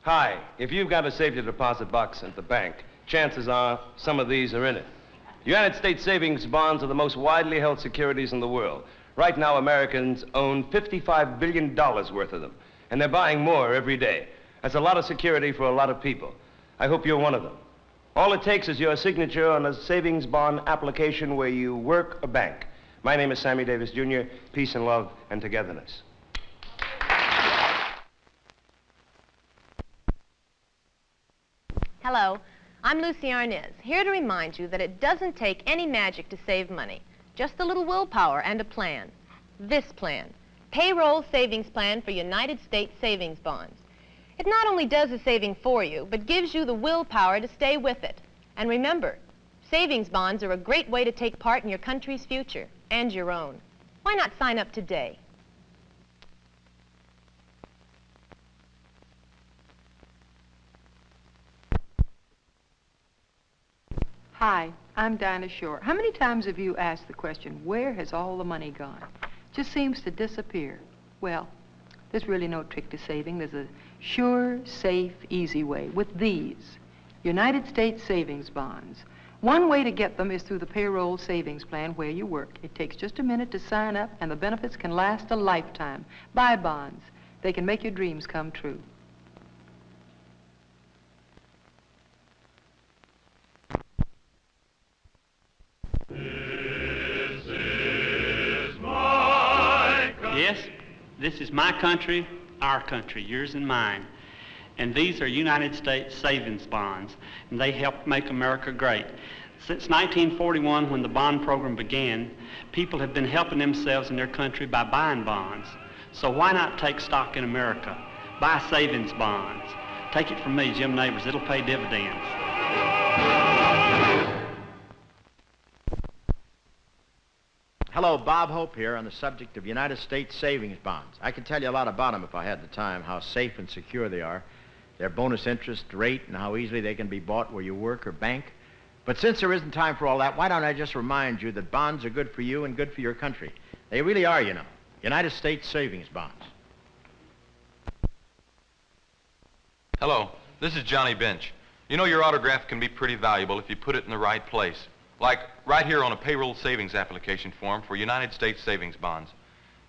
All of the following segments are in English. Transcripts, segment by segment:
Hi, if you've got a safety deposit box at the bank, chances are some of these are in it. United States savings bonds are the most widely held securities in the world. Right now, Americans own $55 billion worth of them, and they're buying more every day. That's a lot of security for a lot of people. I hope you're one of them. All it takes is your signature on a savings bond application where you work a bank. My name is Sammy Davis, Jr. Peace and love and togetherness. Hello, I'm Lucy Arnaz, here to remind you that it doesn't take any magic to save money, just a little willpower and a plan. This plan, Payroll Savings Plan for United States Savings Bonds. It not only does the saving for you, but gives you the willpower to stay with it. And remember, savings bonds are a great way to take part in your country's future and your own. Why not sign up today? Hi, I'm Dinah Shore. How many times have you asked the question, where has all the money gone? Just seems to disappear. Well, there's really no trick to saving. There's a sure, safe, easy way with these United States savings bonds. One way to get them is through the payroll savings plan where you work. It takes just a minute to sign up, and the benefits can last a lifetime. Buy bonds. They can make your dreams come true. Yes, this is my country, our country, yours and mine. And these are United States savings bonds, and they help make America great. Since 1941, when the bond program began, people have been helping themselves in their country by buying bonds. So why not take stock in America? Buy savings bonds. Take it from me, Jim Neighbors, it'll pay dividends. Hello, Bob Hope here on the subject of United States savings bonds. I could tell you a lot about them if I had the time, how safe and secure they are, their bonus interest rate, and how easily they can be bought where you work or bank. But since there isn't time for all that, why don't I just remind you that bonds are good for you and good for your country. They really are, you know. United States savings bonds. Hello, this is Johnny Bench. You know your autograph can be pretty valuable if you put it in the right place. Like right here on a payroll savings application form for United States savings bonds.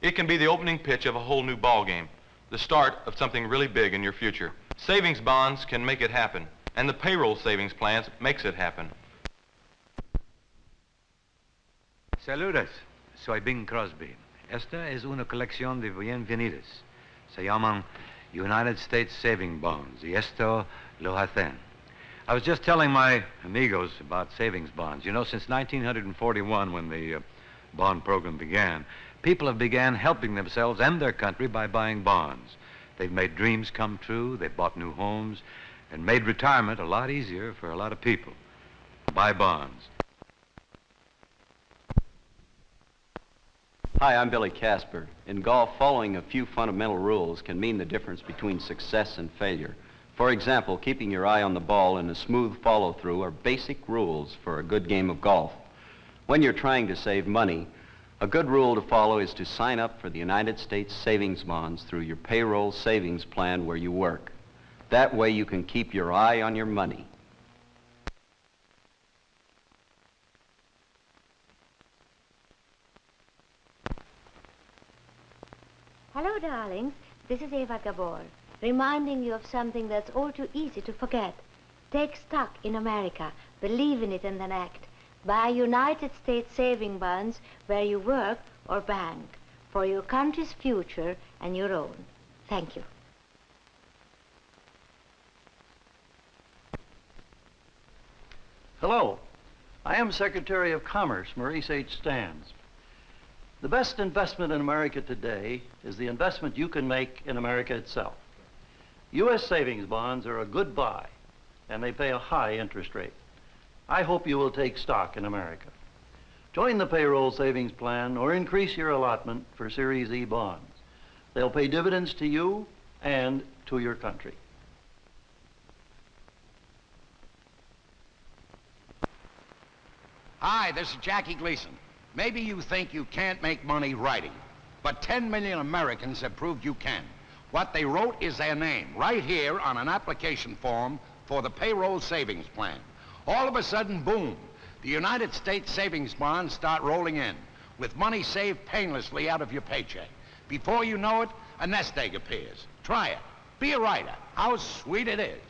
It can be the opening pitch of a whole new ball game, the start of something really big in your future. Savings bonds can make it happen, and the payroll savings plans makes it happen. Saludos, soy Bing Crosby. Esta es una colección de bienvenidos. Se llaman United States Saving Bonds, y esto lo hacen. I was just telling my amigos about savings bonds. You know, since 1941, when the bond program began, people have began helping themselves and their country by buying bonds. They've made dreams come true, they've bought new homes, and made retirement a lot easier for a lot of people. Buy bonds. Hi, I'm Billy Casper. In golf, following a few fundamental rules can mean the difference between success and failure. For example, keeping your eye on the ball and a smooth follow-through are basic rules for a good game of golf. When you're trying to save money, a good rule to follow is to sign up for the United States savings bonds through your payroll savings plan where you work. That way you can keep your eye on your money. Hello, darlings. This is Zsa Gabor, reminding you of something that's all too easy to forget. Take stock in America, believe in it and then act. Buy United States saving bonds where you work or bank for your country's future and your own. Thank you. Hello, I am Secretary of Commerce, Maurice H. Stans. The best investment in America today is the investment you can make in America itself. U.S. savings bonds are a good buy, and they pay a high interest rate. I hope you will take stock in America. Join the payroll savings plan or increase your allotment for Series E bonds. They'll pay dividends to you and to your country. Hi, this is Jackie Gleason. Maybe you think you can't make money writing, but 10 million Americans have proved you can. What they wrote is their name, right here on an application form for the payroll savings plan. All of a sudden, boom, the United States savings bonds start rolling in, with money saved painlessly out of your paycheck. Before you know it, a nest egg appears. Try it. Be a writer. How sweet it is.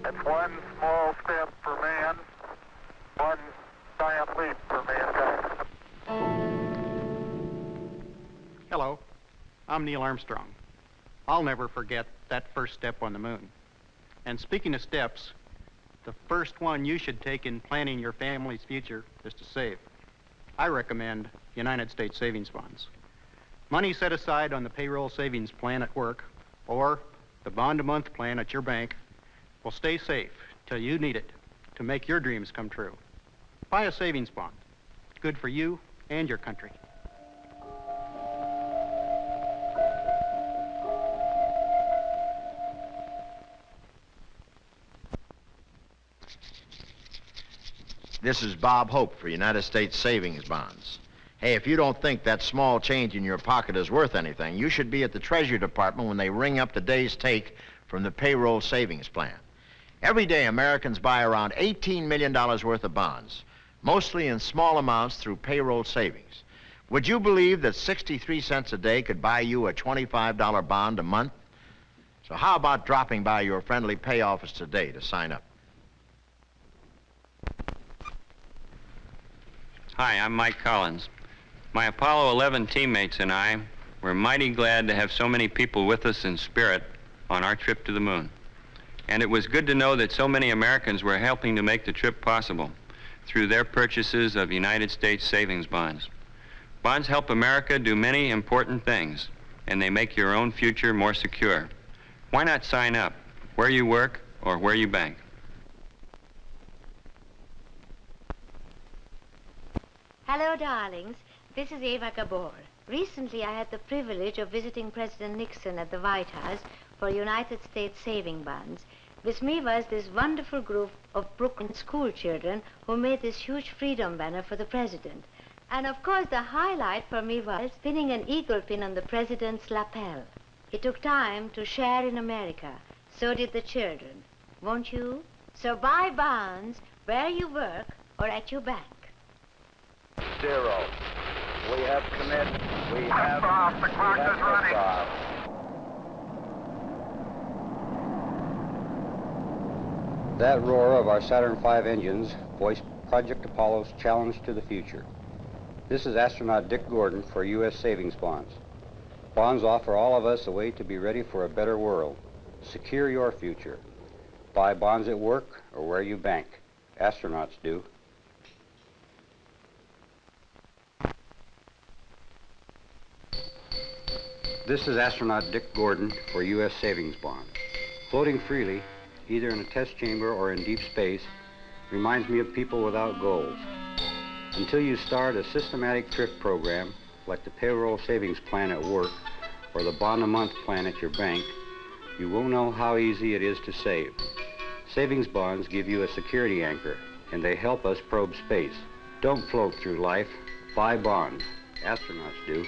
It's one small step for man, one giant leap for mankind. Hello, I'm Neil Armstrong. I'll never forget that first step on the moon. And speaking of steps, the first one you should take in planning your family's future is to save. I recommend United States savings bonds. Money set aside on the payroll savings plan at work or the bond-a-month plan at your bank will stay safe till you need it to make your dreams come true. Buy a savings bond. It's good for you and your country. This is Bob Hope for United States Savings Bonds. Hey, if you don't think that small change in your pocket is worth anything, you should be at the Treasury Department when they ring up the day's take from the payroll savings plan. Every day, Americans buy around $18 million worth of bonds, mostly in small amounts through payroll savings. Would you believe that 63 cents a day could buy you a $25 bond a month? So how about dropping by your friendly pay office today to sign up? Hi, I'm Mike Collins. My Apollo 11 teammates and I were mighty glad to have so many people with us in spirit on our trip to the moon. And it was good to know that so many Americans were helping to make the trip possible through their purchases of United States savings bonds. Bonds help America do many important things, and they make your own future more secure. Why not sign up where you work or where you bank? Hello, darlings. This is Zsa Zsa Gabor. Recently, I had the privilege of visiting President Nixon at the White House for United States saving bonds. With me was this wonderful group of Brooklyn school children who made this huge freedom banner for the president. And of course, the highlight for me was pinning an eagle pin on the president's lapel. He took time to share in America. So did the children. Won't you? So buy bonds where you work or at your bank. 0. We have commit. We have off. The clock is running. That roar of our Saturn V engines voiced Project Apollo's challenge to the future. This is astronaut Dick Gordon for U.S. savings bonds. Bonds offer all of us a way to be ready for a better world. Secure your future. Buy bonds at work or where you bank. Astronauts do. This is astronaut Dick Gordon for U.S. savings bonds. Floating freely, either in a test chamber or in deep space, reminds me of people without goals. Until you start a systematic thrift program, like the payroll savings plan at work or the bond-a-month plan at your bank, you won't know how easy it is to save. Savings bonds give you a security anchor, and they help us probe space. Don't float through life. Buy bonds. Astronauts do.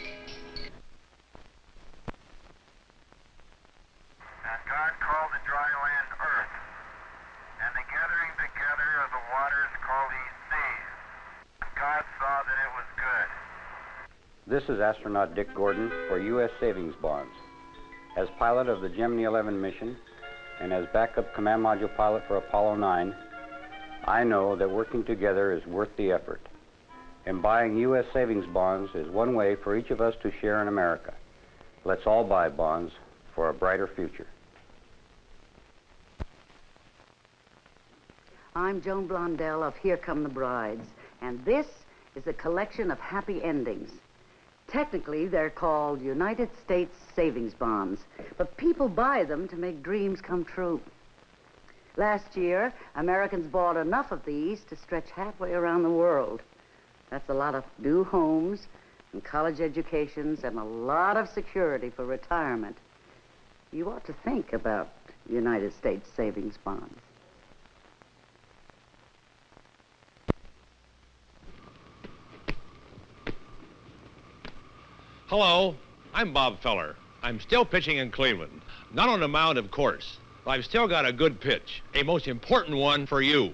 God called the dry land earth, and the gathering together of the waters called he seas. God saw that it was good. This is astronaut Dick Gordon for U.S. savings bonds. As pilot of the Gemini 11 mission and as backup command module pilot for Apollo 9, I know that working together is worth the effort. And buying U.S. savings bonds is one way for each of us to share in America. Let's all buy bonds for a brighter future. I'm Joan Blondell of Here Come the Brides, and this is a collection of happy endings. Technically, they're called United States savings bonds, but people buy them to make dreams come true. Last year, Americans bought enough of these to stretch halfway around the world. That's a lot of new homes and college educations and a lot of security for retirement. You ought to think about United States savings bonds. Hello, I'm Bob Feller. I'm still pitching in Cleveland. Not on the mound, of course, but I've still got a good pitch, a most important one for you.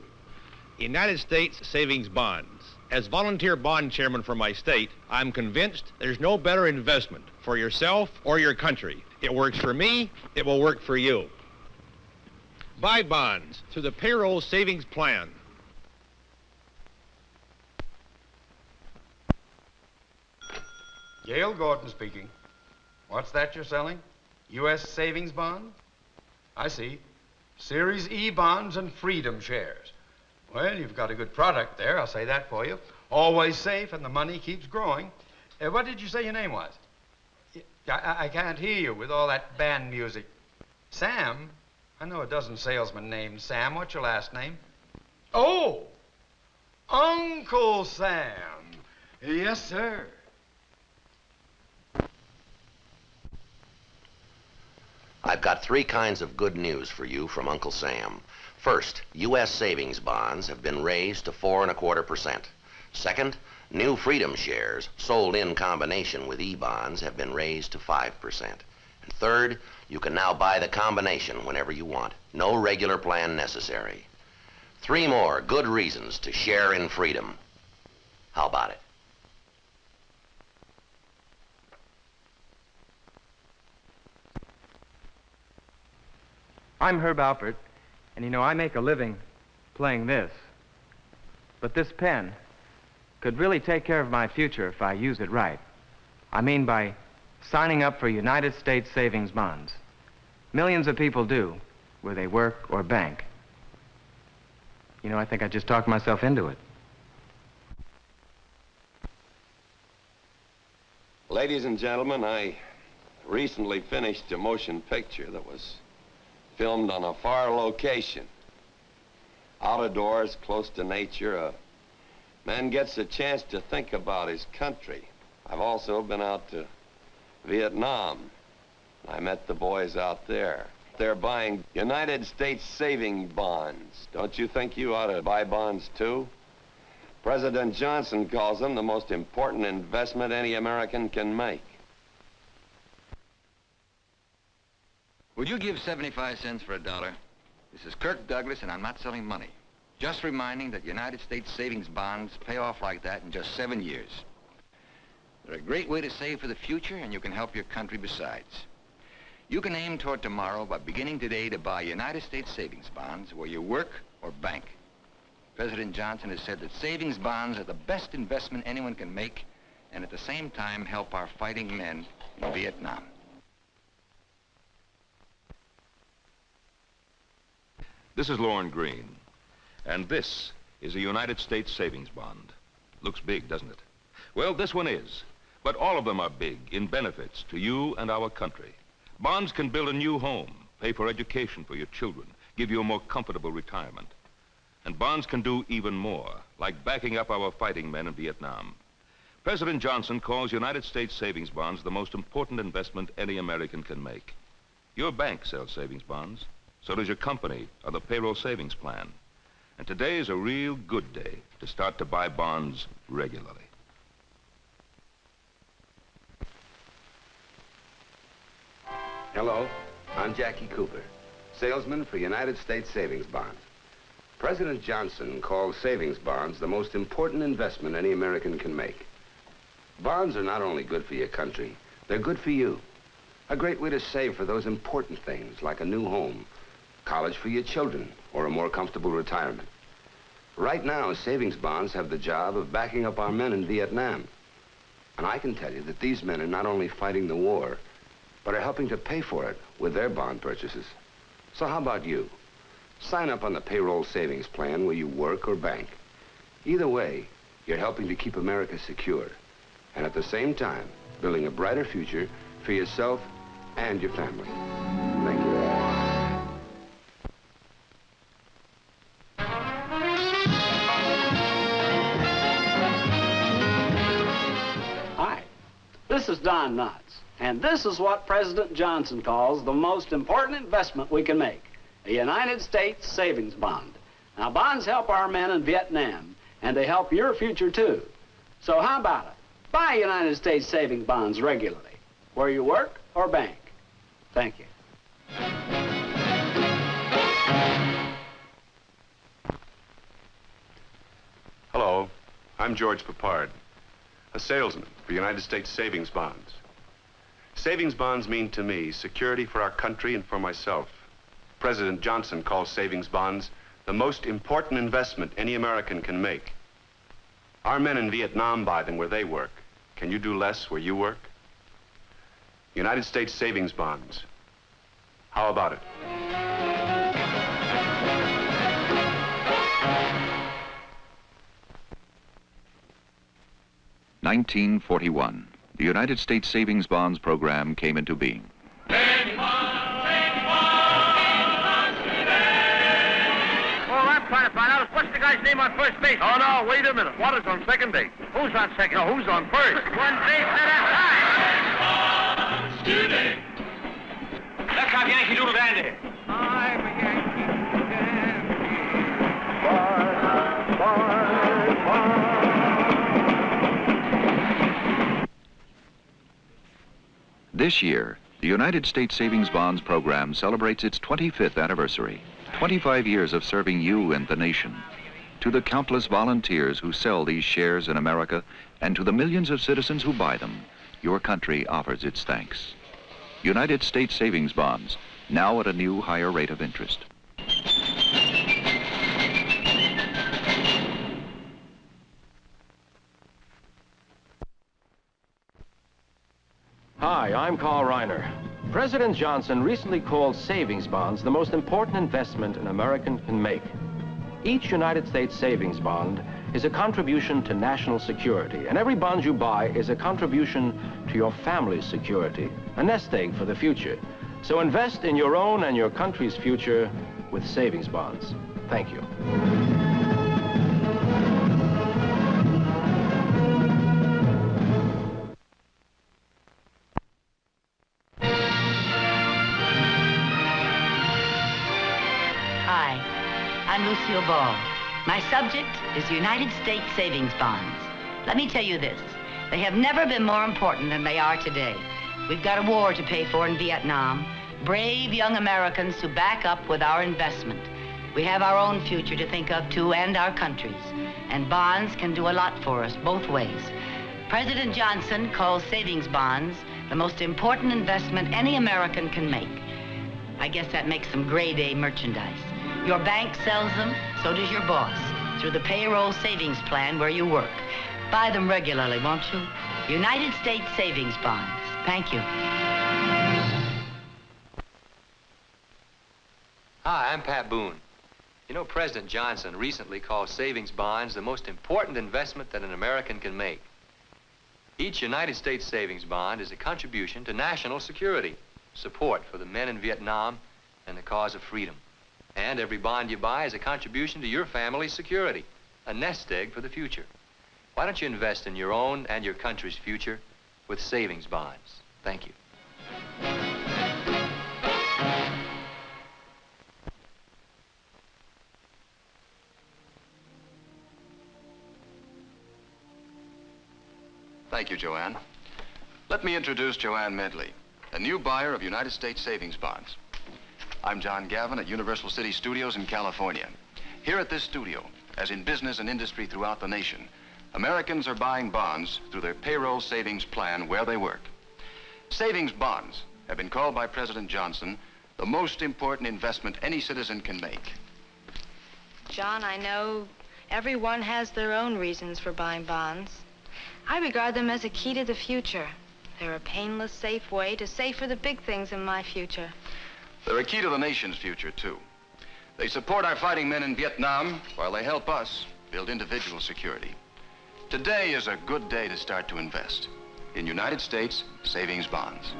United States savings bonds. As volunteer bond chairman for my state, I'm convinced there's no better investment for yourself or your country. It works for me, it will work for you. Buy bonds through the payroll savings plan. Gail Gordon speaking. What's that you're selling? U.S. savings bonds? I see. Series E bonds and freedom shares. Well, you've got a good product there, I'll say that for you. Always safe and the money keeps growing. What did you say your name was? I can't hear you with all that band music. Sam? I know a dozen salesmen named Sam. What's your last name? Oh! Uncle Sam. Yes, sir. I've got 3 kinds of good news for you from Uncle Sam. First, U.S. savings bonds have been raised to 4.25%. Second, new freedom shares sold in combination with E-bonds have been raised to 5%. And third, you can now buy the combination whenever you want. No regular plan necessary. 3 more good reasons to share in freedom. How about it? I'm Herb Alpert, and you know, I make a living playing this. But this pen could really take care of my future if I use it right. I mean by signing up for United States savings bonds. Millions of people do, where they work or bank. You know, I think I just talked myself into it. Ladies and gentlemen, I recently finished a motion picture that was filmed on a far location. Out of doors, close to nature, a man gets a chance to think about his country. I've also been out to Vietnam. I met the boys out there. They're buying United States saving bonds. Don't you think you ought to buy bonds too? President Johnson calls them the most important investment any American can make. Will you give 75 cents for a dollar? This is Kirk Douglass, and I'm not selling money. Just reminding that United States savings bonds pay off like that in just 7 years. They're a great way to save for the future, and you can help your country besides. You can aim toward tomorrow by beginning today to buy United States savings bonds where you work or bank. President Johnson has said that savings bonds are the best investment anyone can make, and at the same time help our fighting men in Vietnam. This is Lorne Greene, and this is a United States savings bond. Looks big, doesn't it? Well, this one is, but all of them are big in benefits to you and our country. Bonds can build a new home, pay for education for your children, give you a more comfortable retirement. And bonds can do even more, like backing up our fighting men in Vietnam. President Johnson calls United States savings bonds the most important investment any American can make. Your bank sells savings bonds. So does your company or the payroll savings plan. And today is a real good day to start to buy bonds regularly. Hello, I'm Jackie Cooper, salesman for United States savings bonds. President Johnson calls savings bonds the most important investment any American can make. Bonds are not only good for your country, they're good for you. A great way to save for those important things like a new home, college for your children, or a more comfortable retirement. Right now, savings bonds have the job of backing up our men in Vietnam. And I can tell you that these men are not only fighting the war, but are helping to pay for it with their bond purchases. So how about you? Sign up on the payroll savings plan where you work or bank. Either way, you're helping to keep America secure, and at the same time, building a brighter future for yourself and your family. Thank you. on nuts. And this is what President Johnson calls the most important investment we can make, a United States savings bond. Now, bonds help our men in Vietnam, and they help your future, too. So how about it? Buy United States savings bonds regularly, where you work or bank. Thank you. Hello, I'm George Papard, a salesman for United States savings bonds. Savings bonds mean to me security for our country and for myself. President Johnson calls savings bonds the most important investment any American can make. Our men in Vietnam buy them where they work. Can you do less where you work? United States savings bonds. How about it? (1941). The United States Savings Bonds program came into being. Well, I'm trying to find out what's the guy's name on first base. Oh, no, wait a minute. What is on second base? Who's on second? No, who's on first? One base at a time. Today. Let's have Yankee Doodle Dandy. I'm a Yankee Doodle Dandy. Bye, bye, bye. This year, the United States Savings Bonds program celebrates its 25th anniversary. 25 years of serving you and the nation. To the countless volunteers who sell these shares in America, and to the millions of citizens who buy them, your country offers its thanks. United States Savings Bonds, now at a new higher rate of interest. Hi, I'm Carl Reiner. President Johnson recently called savings bonds the most important investment an American can make. Each United States savings bond is a contribution to national security, and every bond you buy is a contribution to your family's security, a nest egg for the future. So invest in your own and your country's future with savings bonds. Thank you. I'm Lucille Ball. My subject is United States savings bonds. Let me tell you this, they have never been more important than they are today. We've got a war to pay for in Vietnam, brave young Americans to back up with our investment. We have our own future to think of too, and our country's. And bonds can do a lot for us both ways. President Johnson calls savings bonds the most important investment any American can make. I guess that makes them grade A merchandise. Your bank sells them, so does your boss, through the payroll savings plan where you work. Buy them regularly, won't you? United States savings bonds. Thank you. Hi, I'm Pat Boone. You know, President Johnson recently called savings bonds the most important investment that an American can make. Each United States savings bond is a contribution to national security, support for the men in Vietnam, and the cause of freedom. And every bond you buy is a contribution to your family's security, a nest egg for the future. Why don't you invest in your own and your country's future with savings bonds? Thank you. Thank you, Joanne. Let me introduce Joanne Medley, a new buyer of United States savings bonds. I'm John Gavin at Universal City Studios in California. Here at this studio, as in business and industry throughout the nation, Americans are buying bonds through their payroll savings plan where they work. Savings bonds have been called by President Johnson the most important investment any citizen can make. John, I know everyone has their own reasons for buying bonds. I regard them as a key to the future. They're a painless, safe way to save for the big things in my future. They're a key to the nation's future, too. They support our fighting men in Vietnam while they help us build individual security. Today is a good day to start to invest in United States savings bonds.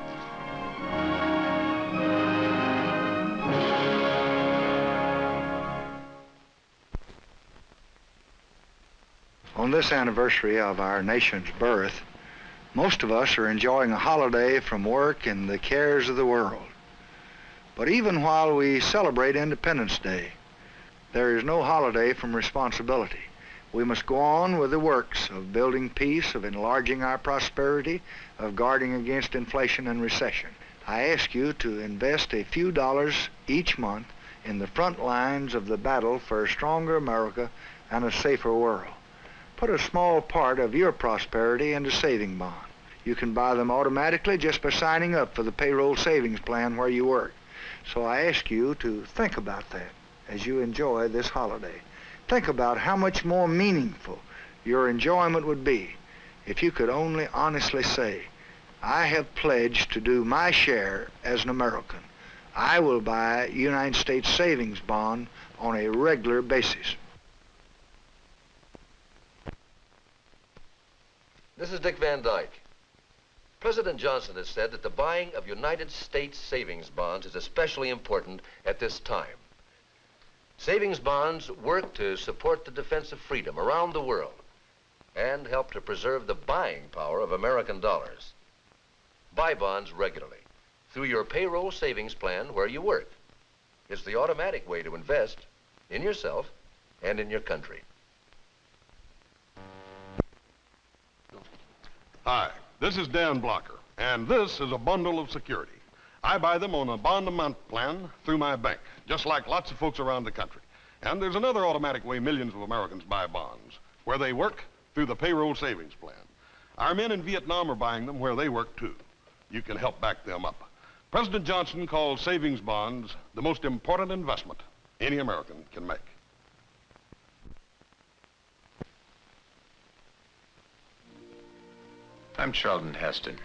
On this anniversary of our nation's birth, Most of us are enjoying a holiday from work and the cares of the world. But even while we celebrate Independence Day, there is no holiday from responsibility. We must go on with the works of building peace, of enlarging our prosperity, of guarding against inflation and recession. I ask you to invest a few dollars each month in the front lines of the battle for a stronger America and a safer world. Put a small part of your prosperity into saving bonds. You can buy them automatically just by signing up for the payroll savings plan where you work. So I ask you to think about that as you enjoy this holiday. Think about how much more meaningful your enjoyment would be if you could only honestly say, I have pledged to do my share as an American. I will buy a United States savings bond on a regular basis. This is Dick Van Dyke. President Johnson has said that the buying of United States savings bonds is especially important at this time. Savings bonds work to support the defense of freedom around the world and help to preserve the buying power of American dollars. Buy bonds regularly through your payroll savings plan where you work. It's the automatic way to invest in yourself and in your country. Hi, this is Dan Blocker, and this is a bundle of security. I buy them on a bond-a-month plan through my bank, just like lots of folks around the country. And there's another automatic way millions of Americans buy bonds, where they work through the payroll savings plan. Our men in Vietnam are buying them where they work, too. You can help back them up. President Johnson calls savings bonds the most important investment any American can make. I'm Charlton Heston.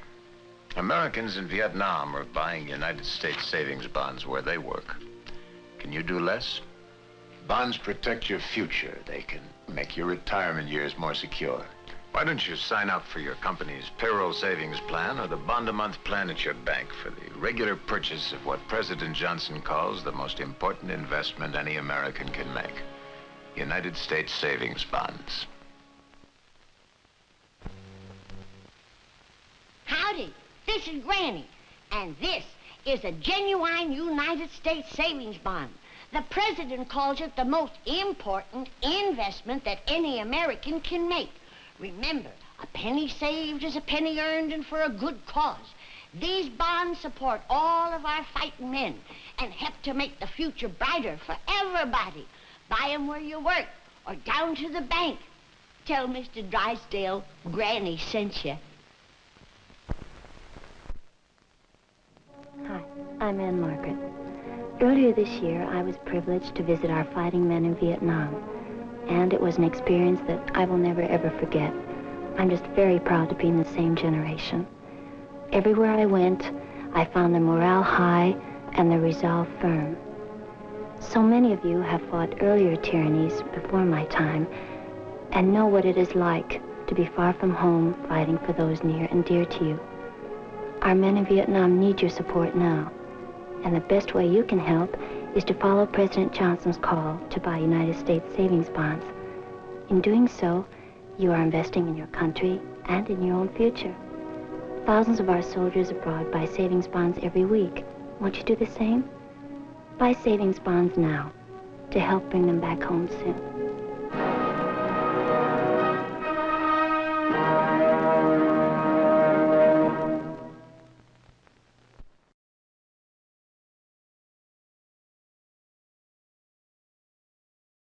Americans in Vietnam are buying United States savings bonds where they work. Can you do less? Bonds protect your future. They can make your retirement years more secure. Why don't you sign up for your company's payroll savings plan or the bond-a-month plan at your bank for the regular purchase of what President Johnson calls the most important investment any American can make. United States savings bonds. Howdy, this is Granny, and this is a genuine United States savings bond. The president calls it the most important investment that any American can make. Remember, a penny saved is a penny earned, and for a good cause. These bonds support all of our fighting men and help to make the future brighter for everybody. Buy them where you work or down to the bank. Tell Mr. Drysdale Granny sent you. Hi, I'm Ann Margaret. Earlier this year, I was privileged to visit our fighting men in Vietnam, and it was an experience that I will never, ever forget. I'm just very proud to be in the same generation. Everywhere I went, I found the morale high and the resolve firm. So many of you have fought earlier tyrannies before my time and know what it is like to be far from home fighting for those near and dear to you. Our men in Vietnam need your support now, and the best way you can help is to follow President Johnson's call to buy United States savings bonds. In doing so, you are investing in your country and in your own future. Thousands of our soldiers abroad buy savings bonds every week. Won't you do the same? Buy savings bonds now to help bring them back home soon.